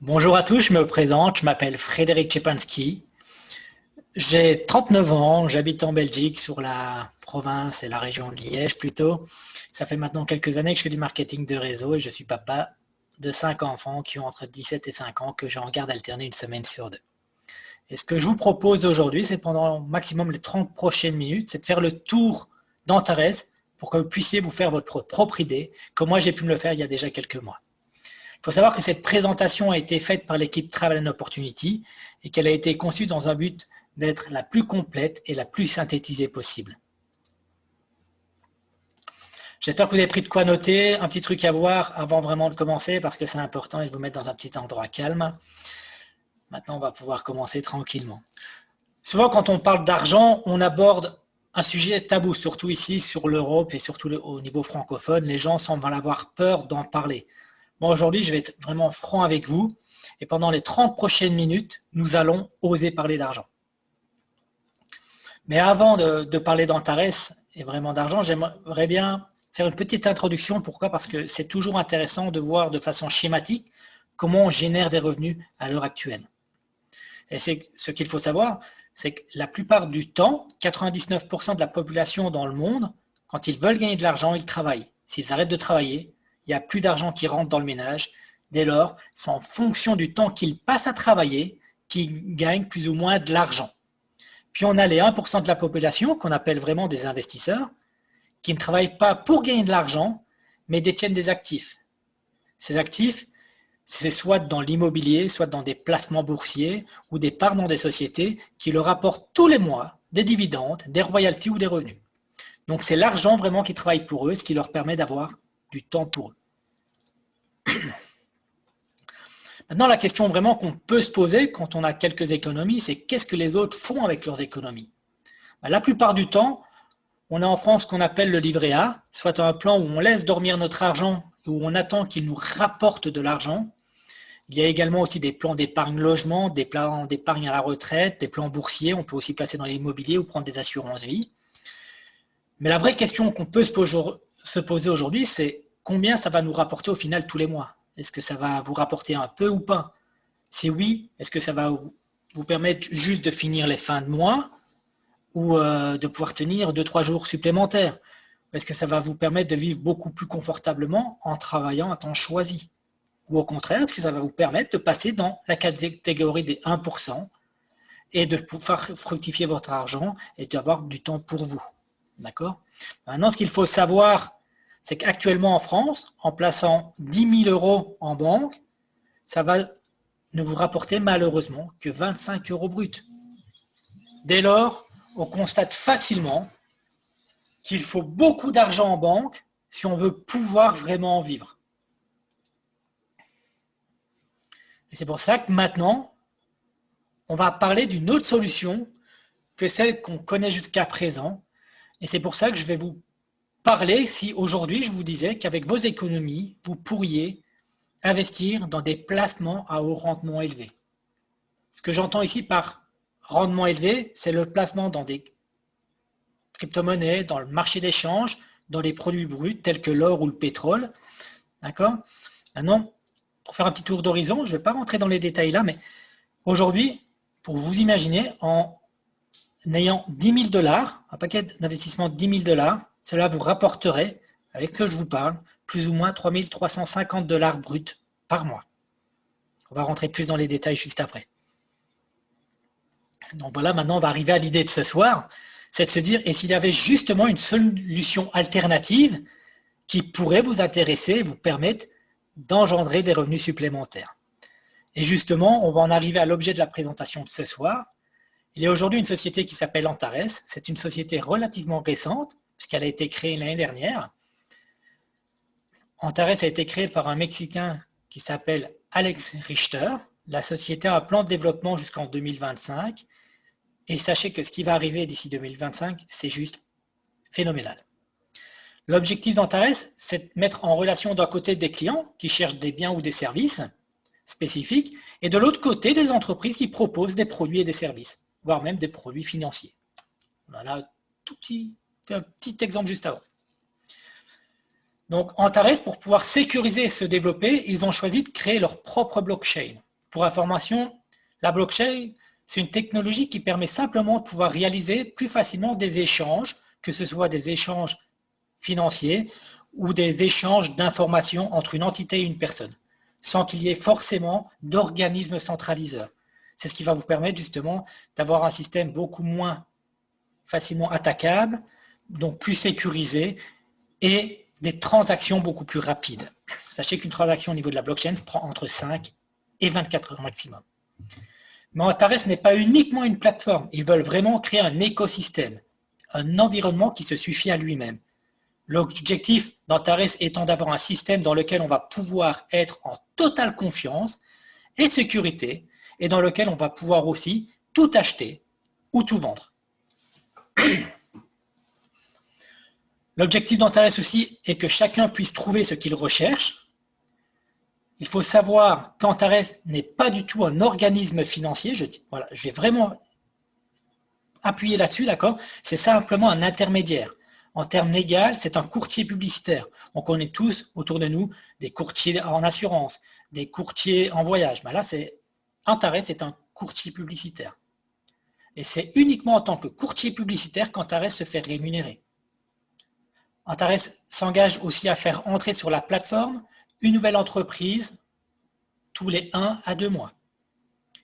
Bonjour à tous, je me présente, je m'appelle Frédéric Czepanski. J'ai 39 ans, j'habite en Belgique, sur la province et la région de Liège plutôt. Ça fait maintenant quelques années que je fais du marketing de réseau et je suis papa de 5 enfants qui ont entre 17 et 5 ans que j'ai en garde alternée une semaine sur deux. Et ce que je vous propose aujourd'hui, c'est pendant au maximum les 30 prochaines minutes, c'est de faire le tour d'Antares pour que vous puissiez vous faire votre propre idée, comme moi j'ai pu me le faire il y a déjà quelques mois. Il faut savoir que cette présentation a été faite par l'équipe Travel and Opportunity et qu'elle a été conçue dans un but d'être la plus complète et la plus synthétisée possible. J'espère que vous avez pris de quoi noter, un petit truc à voir avant vraiment de commencer parce que c'est important et de vous mettre dans un petit endroit calme. Maintenant, on va pouvoir commencer tranquillement. Souvent, quand on parle d'argent, on aborde un sujet tabou, surtout ici sur l'Europe et surtout au niveau francophone. Les gens semblent avoir peur d'en parler. Moi, aujourd'hui, je vais être vraiment franc avec vous et pendant les 30 prochaines minutes, nous allons oser parler d'argent. Mais avant de parler d'Antares et vraiment d'argent, j'aimerais bien faire une petite introduction. Pourquoi? Parce que c'est toujours intéressant de voir de façon schématique comment on génère des revenus à l'heure actuelle. Et c'est ce qu'il faut savoir, c'est que la plupart du temps, 99% de la population dans le monde, quand ils veulent gagner de l'argent, ils travaillent. S'ils arrêtent de travailler, il n'y a plus d'argent qui rentre dans le ménage. Dès lors, c'est en fonction du temps qu'ils passent à travailler qu'ils gagnent plus ou moins de l'argent. Puis on a les 1% de la population qu'on appelle vraiment des investisseurs qui ne travaillent pas pour gagner de l'argent, mais détiennent des actifs. Ces actifs, c'est soit dans l'immobilier, soit dans des placements boursiers ou des parts dans des sociétés qui leur apportent tous les mois des dividendes, des royalties ou des revenus. Donc c'est l'argent vraiment qui travaille pour eux, ce qui leur permet d'avoir du temps pour eux. Maintenant, la question vraiment qu'on peut se poser quand on a quelques économies, c'est qu'est-ce que les autres font avec leurs économies? La plupart du temps, on a en France ce qu'on appelle le livret A, soit un plan où on laisse dormir notre argent, où on attend qu'il nous rapporte de l'argent. Il y a également aussi des plans d'épargne logement, des plans d'épargne à la retraite, des plans boursiers, on peut aussi placer dans l'immobilier ou prendre des assurances vie. Mais la vraie question qu'on peut se poser aujourd'hui, c'est combien ça va nous rapporter au final tous les mois? Est-ce que ça va vous rapporter un peu ou pas? Si oui, est-ce que ça va vous permettre juste de finir les fins de mois ou de pouvoir tenir 2-3 jours supplémentaires? Est-ce que ça va vous permettre de vivre beaucoup plus confortablement en travaillant à temps choisi? Ou au contraire, est-ce que ça va vous permettre de passer dans la catégorie des 1% et de pouvoir fructifier votre argent et d'avoir du temps pour vous? D'accord? Maintenant, ce qu'il faut savoir, c'est qu'actuellement en France, en plaçant 10 000 euros en banque, ça va ne vous rapporter malheureusement que 25 euros bruts. Dès lors, on constate facilement qu'il faut beaucoup d'argent en banque si on veut pouvoir vraiment en vivre. Et c'est pour ça que maintenant, on va parler d'une autre solution que celle qu'on connaît jusqu'à présent. Et c'est pour ça que je vais vous parler si aujourd'hui je vous disais qu'avec vos économies, vous pourriez investir dans des placements à haut rendement élevé. Ce que j'entends ici par rendement élevé, c'est le placement dans des crypto-monnaies, dans le marché d'échange, dans les produits bruts tels que l'or ou le pétrole. D'accord? Maintenant, pour faire un petit tour d'horizon, je ne vais pas rentrer dans les détails là, mais aujourd'hui, pour vous imaginer, en ayant 10 000 $, un paquet d'investissement de 10 000 $, cela vous rapporterait, avec ce que je vous parle, plus ou moins 3 350 $ bruts par mois. On va rentrer plus dans les détails juste après. Donc voilà, maintenant on va arriver à l'idée de ce soir, c'est de se dire, et s'il y avait justement une solution alternative qui pourrait vous intéresser et vous permettre d'engendrer des revenus supplémentaires. Et justement, on va en arriver à l'objet de la présentation de ce soir. Il y a aujourd'hui une société qui s'appelle Antares. C'est une société relativement récente, puisqu'elle a été créée l'année dernière. Antares a été créée par un Mexicain qui s'appelle Alex Richter. La société a un plan de développement jusqu'en 2025. Et sachez que ce qui va arriver d'ici 2025, c'est juste phénoménal. L'objectif d'Antares, c'est de mettre en relation d'un côté des clients qui cherchent des biens ou des services spécifiques, et de l'autre côté des entreprises qui proposent des produits et des services, voire même des produits financiers. Voilà un petit exemple juste avant. Donc Antares, pour pouvoir sécuriser et se développer, ils ont choisi de créer leur propre blockchain. Pour information, la blockchain, c'est une technologie qui permet simplement de pouvoir réaliser plus facilement des échanges, que ce soit des échanges financiers ou des échanges d'informations entre une entité et une personne, sans qu'il y ait forcément d'organisme centraliseur. C'est ce qui va vous permettre justement d'avoir un système beaucoup moins facilement attaquable, donc plus sécurisé et des transactions beaucoup plus rapides. Sachez qu'une transaction au niveau de la blockchain prend entre 5 et 24 heures maximum. Mais Antares n'est pas uniquement une plateforme. Ils veulent vraiment créer un écosystème, un environnement qui se suffit à lui-même. L'objectif d'Antares étant d'avoir un système dans lequel on va pouvoir être en totale confiance et sécurité, et dans lequel on va pouvoir aussi tout acheter ou tout vendre. L'objectif d'Antares aussi est que chacun puisse trouver ce qu'il recherche. Il faut savoir qu'Antares n'est pas du tout un organisme financier. Je vais vraiment appuyer là-dessus, d'accord? C'est simplement un intermédiaire. En termes légaux, c'est un courtier publicitaire. On connaît tous autour de nous des courtiers en assurance, des courtiers en voyage. Mais là, Antares est un courtier publicitaire. Et c'est uniquement en tant que courtier publicitaire qu'Antares se fait rémunérer. Antares s'engage aussi à faire entrer sur la plateforme une nouvelle entreprise tous les 1 à 2 mois.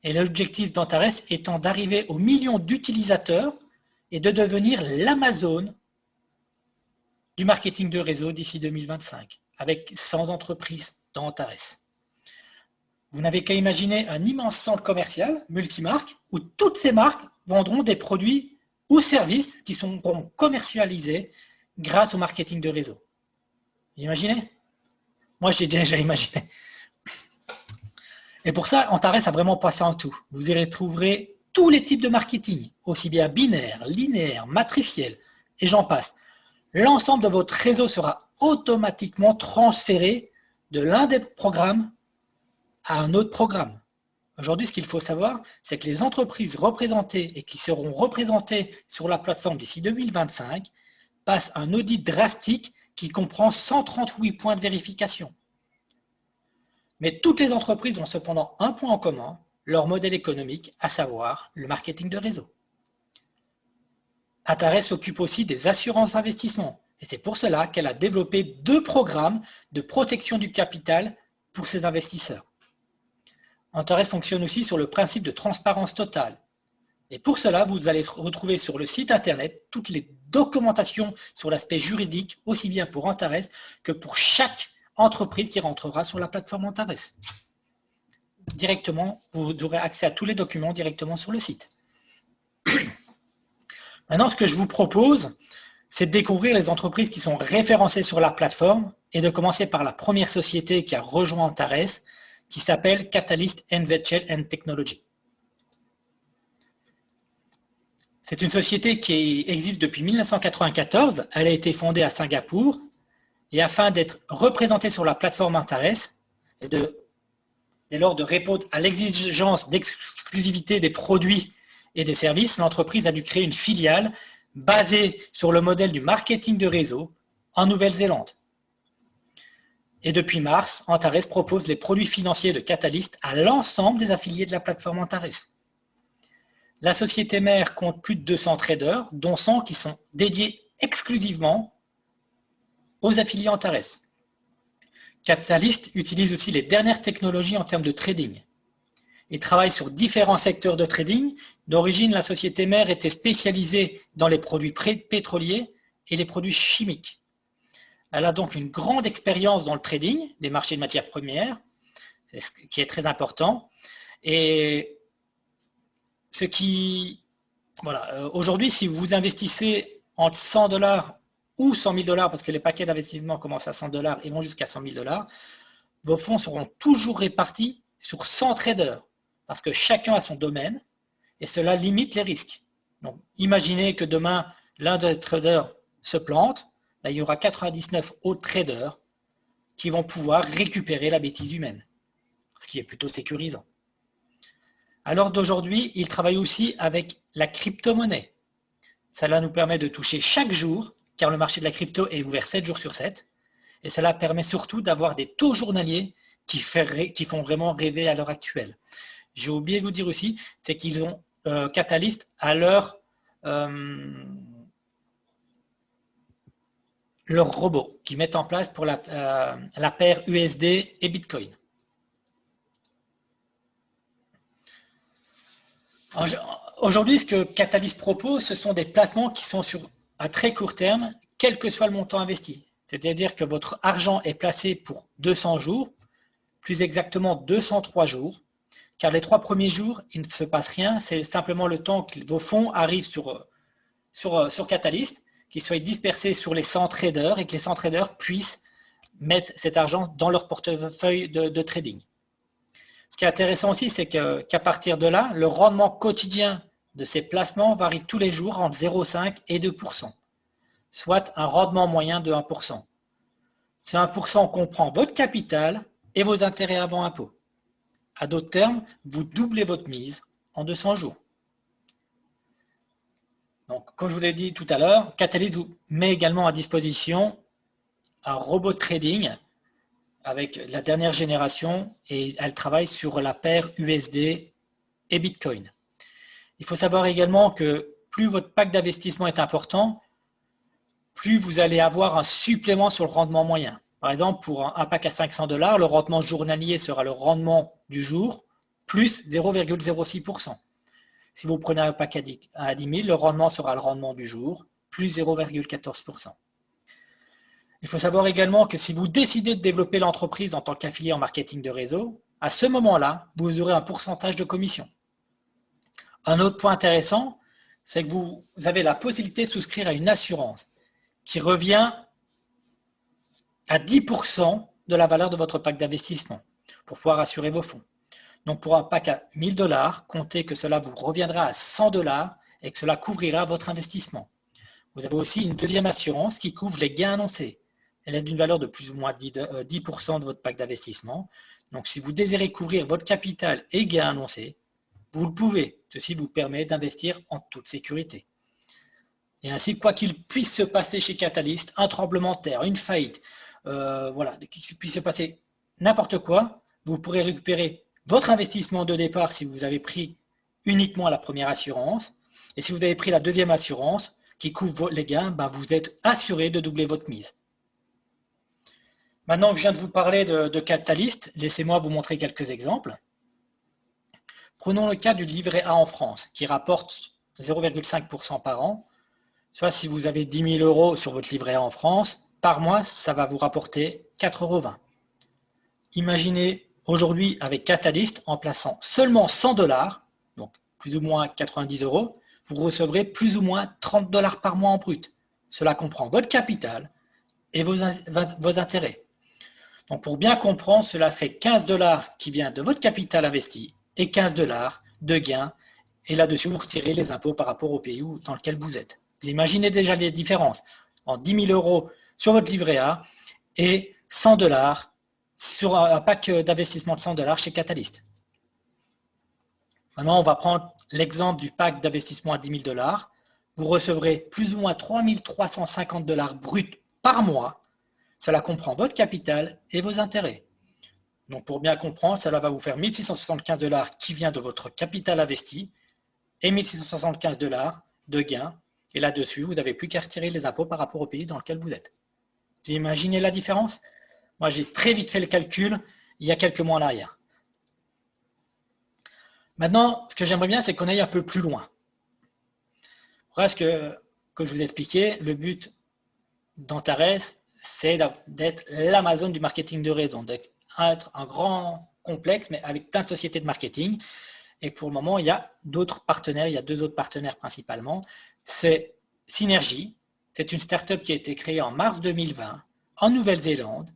Et l'objectif d'Antares étant d'arriver aux millions d'utilisateurs et de devenir l'Amazon du marketing de réseau d'ici 2025, avec 100 entreprises dans Antares. Vous n'avez qu'à imaginer un immense centre commercial, multimarque, où toutes ces marques vendront des produits ou services qui seront commercialisés grâce au marketing de réseau. Vous imaginez? Moi, j'ai déjà imaginé. Et pour ça, Antares a vraiment passé en tout. Vous y retrouverez tous les types de marketing, aussi bien binaire, linéaire, matriciel, et j'en passe. L'ensemble de votre réseau sera automatiquement transféré de l'un des programmes à un autre programme. Aujourd'hui, ce qu'il faut savoir, c'est que les entreprises représentées et qui seront représentées sur la plateforme d'ici 2025 passent un audit drastique qui comprend 138 points de vérification. Mais toutes les entreprises ont cependant un point en commun, leur modèle économique, à savoir le marketing de réseau. Antares s'occupe aussi des assurances d'investissement et c'est pour cela qu'elle a développé 2 programmes de protection du capital pour ses investisseurs. Antares fonctionne aussi sur le principe de transparence totale. Et pour cela, vous allez retrouver sur le site internet toutes les documentations sur l'aspect juridique, aussi bien pour Antares que pour chaque entreprise qui rentrera sur la plateforme Antares. Directement, vous aurez accès à tous les documents directement sur le site. Maintenant, ce que je vous propose, c'est de découvrir les entreprises qui sont référencées sur la plateforme et de commencer par la première société qui a rejoint Antares, qui s'appelle Catalyst NZ Technology. C'est une société qui existe depuis 1994. Elle a été fondée à Singapour et afin d'être représentée sur la plateforme Antares et dès lors de répondre à l'exigence d'exclusivité des produits et des services, l'entreprise a dû créer une filiale basée sur le modèle du marketing de réseau en Nouvelle-Zélande. Et depuis mars, Antares propose les produits financiers de Catalyst à l'ensemble des affiliés de la plateforme Antares. La société mère compte plus de 200 traders, dont 100 qui sont dédiés exclusivement aux affiliés Antares. Catalyst utilise aussi les dernières technologies en termes de trading. Il travaille sur différents secteurs de trading. D'origine, la société mère était spécialisée dans les produits pétroliers et les produits chimiques. Elle a donc une grande expérience dans le trading des marchés de matières premières, ce qui est très important. Et aujourd'hui, si vous investissez entre 100 $ ou 100 000 $, parce que les paquets d'investissement commencent à 100 $ et vont jusqu'à 100 000 $, vos fonds seront toujours répartis sur 100 traders, parce que chacun a son domaine, et cela limite les risques. Donc, imaginez que demain, l'un des traders se plante, là, il y aura 99 autres traders qui vont pouvoir récupérer la bêtise humaine, ce qui est plutôt sécurisant. À l'heure d'aujourd'hui, il travaille aussi avec la crypto-monnaie. Cela nous permet de toucher chaque jour, car le marché de la crypto est ouvert 7 jours sur 7, et cela permet surtout d'avoir des taux journaliers qui font vraiment rêver à l'heure actuelle. J'ai oublié de vous dire aussi, c'est qu'ils ont Catalyst à leur robot qu'ils mettent en place pour la paire USD et Bitcoin. Aujourd'hui, ce que Catalyst propose, ce sont des placements qui sont à très court terme, quel que soit le montant investi. C'est-à-dire que votre argent est placé pour 200 jours, plus exactement 203 jours, car les 3 premiers jours, il ne se passe rien, c'est simplement le temps que vos fonds arrivent sur Catalyst, qu'ils soient dispersés sur les 100 traders et que les 100 traders puissent mettre cet argent dans leur portefeuille de trading. Ce qui est intéressant aussi, c'est qu'à partir de là, le rendement quotidien de ces placements varie tous les jours entre 0,5 et 2%, soit un rendement moyen de 1%. Ce 1% comprend votre capital et vos intérêts avant impôt. À d'autres termes, vous doublez votre mise en 200 jours. Donc, comme je vous l'ai dit tout à l'heure, Catalyst vous met également à disposition un robot de trading avec la dernière génération et elle travaille sur la paire USD et Bitcoin. Il faut savoir également que plus votre pack d'investissement est important, plus vous allez avoir un supplément sur le rendement moyen. Par exemple, pour un pack à 500 $, le rendement journalier sera le rendement du jour plus 0,06%. Si vous prenez un pack à 10 000, le rendement sera le rendement du jour plus 0,14%. Il faut savoir également que si vous décidez de développer l'entreprise en tant qu'affilié en marketing de réseau, à ce moment-là, vous aurez un pourcentage de commission. Un autre point intéressant, c'est que vous avez la possibilité de souscrire à une assurance qui revient à 10% de la valeur de votre pack d'investissement pour pouvoir assurer vos fonds. Donc pour un pack à 1 000 $, comptez que cela vous reviendra à 100 $ et que cela couvrira votre investissement. Vous avez aussi une deuxième assurance qui couvre les gains annoncés. Elle est d'une valeur de plus ou moins 10% de votre pack d'investissement. Donc si vous désirez couvrir votre capital et gains annoncés, vous le pouvez. Ceci vous permet d'investir en toute sécurité. Et ainsi, quoi qu'il puisse se passer chez Catalyst, un tremblement de terre, une faillite, voilà, qu'il puisse se passer n'importe quoi, vous pourrez récupérer votre investissement de départ si vous avez pris uniquement la première assurance. Et si vous avez pris la deuxième assurance qui couvre les gains, ben vous êtes assuré de doubler votre mise. Maintenant que je viens de vous parler de Catalyst, laissez-moi vous montrer quelques exemples. Prenons le cas du livret A en France, qui rapporte 0,5% par an. Soit si vous avez 10 000 € sur votre livret A en France, par mois, ça va vous rapporter 4,20 €. Imaginez aujourd'hui avec Catalyst, en plaçant seulement 100 $, donc plus ou moins 90 €, vous recevrez plus ou moins 30 $ par mois en brut. Cela comprend votre capital et vos intérêts. Donc pour bien comprendre, cela fait 15 $ qui vient de votre capital investi et 15 $ de gains. Et là-dessus, vous retirez les impôts par rapport au pays dans lequel vous êtes. Vous imaginez déjà les différences en 10 000 € sur votre livret A et 100 $ sur un pack d'investissement de 100 $ chez Catalyst. Maintenant, on va prendre l'exemple du pack d'investissement à 10 000 $. Vous recevrez plus ou moins 3 350 $ bruts par mois. Cela comprend votre capital et vos intérêts. Donc pour bien comprendre, cela va vous faire 1 675 $ qui vient de votre capital investi et 1 675 $ de gains. Et là-dessus, vous n'avez plus qu'à retirer les impôts par rapport au pays dans lequel vous êtes. Vous imaginez la différence? Moi, j'ai très vite fait le calcul il y a quelques mois en arrière. Maintenant, ce que j'aimerais bien, c'est qu'on aille un peu plus loin. Presque, comme je vous ai expliqué, le but d'Antares, c'est d'être l'Amazon du marketing de réseau, d'être un grand complexe, mais avec plein de sociétés de marketing. Et pour le moment, il y a d'autres partenaires, il y a 2 autres partenaires principalement. C'est Synergy, c'est une start-up qui a été créée en mars 2020 en Nouvelle-Zélande.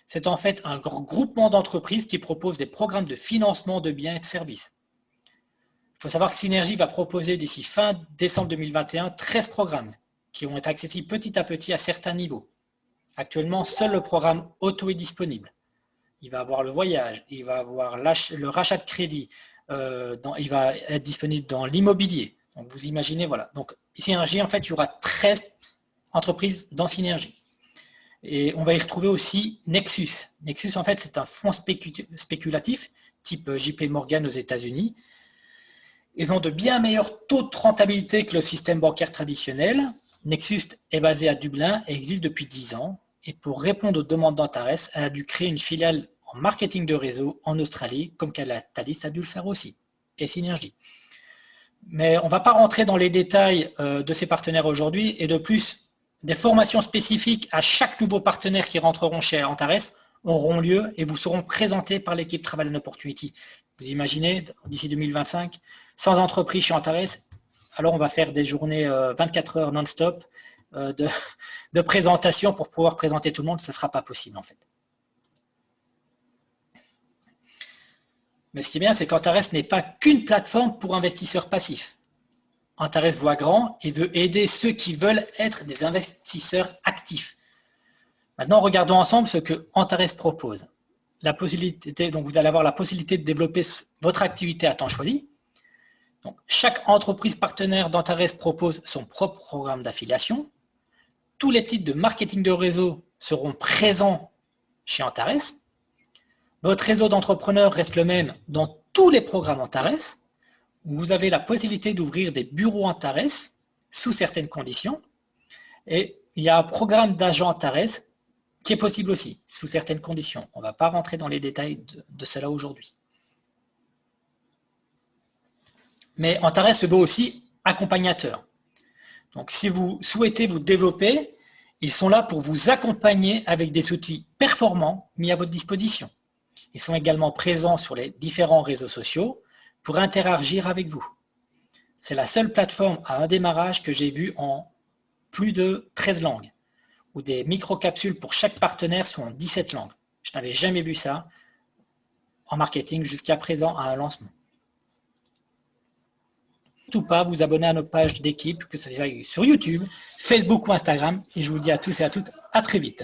C'est en fait un groupement d'entreprises qui propose des programmes de financement de biens et de services. Il faut savoir que Synergy va proposer d'ici fin décembre 2021 13 programmes qui vont être accessibles petit à petit à certains niveaux. Actuellement, seul le programme auto est disponible. Il va avoir le voyage, il va avoir le rachat de crédit, il va être disponible dans l'immobilier. Donc vous imaginez, voilà. Donc Synergy, en fait, il y aura 13 entreprises dans Synergy. Et on va y retrouver aussi Nexus. Nexus, en fait, c'est un fonds spéculatif, type JP Morgan aux États-Unis. Ils ont de bien meilleurs taux de rentabilité que le système bancaire traditionnel. Nexus est basé à Dublin et existe depuis 10 ans. Et pour répondre aux demandes d'Antares, elle a dû créer une filiale en marketing de réseau en Australie, comme Thalys a dû le faire aussi, et Synergie. Mais on ne va pas rentrer dans les détails de ces partenaires aujourd'hui. Et de plus, des formations spécifiques à chaque nouveau partenaire qui rentreront chez Antares auront lieu et vous seront présentés par l'équipe Travel and Opportunity. Vous imaginez, d'ici 2025, 100 entreprises chez Antares, alors on va faire des journées 24 heures non-stop de présentation pour pouvoir présenter tout le monde. Ce ne sera pas possible en fait. Mais ce qui est bien, c'est qu'Antares n'est pas qu'une plateforme pour investisseurs passifs. Antares voit grand et veut aider ceux qui veulent être des investisseurs actifs. Maintenant, regardons ensemble ce que Antares propose. La possibilité, donc vous allez avoir la possibilité de développer votre activité à temps choisi. Donc, chaque entreprise partenaire d'Antares propose son propre programme d'affiliation. Tous les types de marketing de réseau seront présents chez Antares. Votre réseau d'entrepreneurs reste le même dans tous les programmes Antares. Vous avez la possibilité d'ouvrir des bureaux Antares sous certaines conditions. Et il y a un programme d'agent Antares qui est possible aussi, sous certaines conditions. On ne va pas rentrer dans les détails de cela aujourd'hui. Mais Antares se veut aussi accompagnateur. Donc, si vous souhaitez vous développer, ils sont là pour vous accompagner avec des outils performants mis à votre disposition. Ils sont également présents sur les différents réseaux sociaux pour interagir avec vous. C'est la seule plateforme à un démarrage que j'ai vue en plus de 13 langues, où des micro-capsules pour chaque partenaire sont en 17 langues. Je n'avais jamais vu ça en marketing jusqu'à présent à un lancement. Surtout pas vous abonner à nos pages d'équipe, que ce soit sur YouTube, Facebook ou Instagram. Et je vous dis à tous et à toutes, à très vite.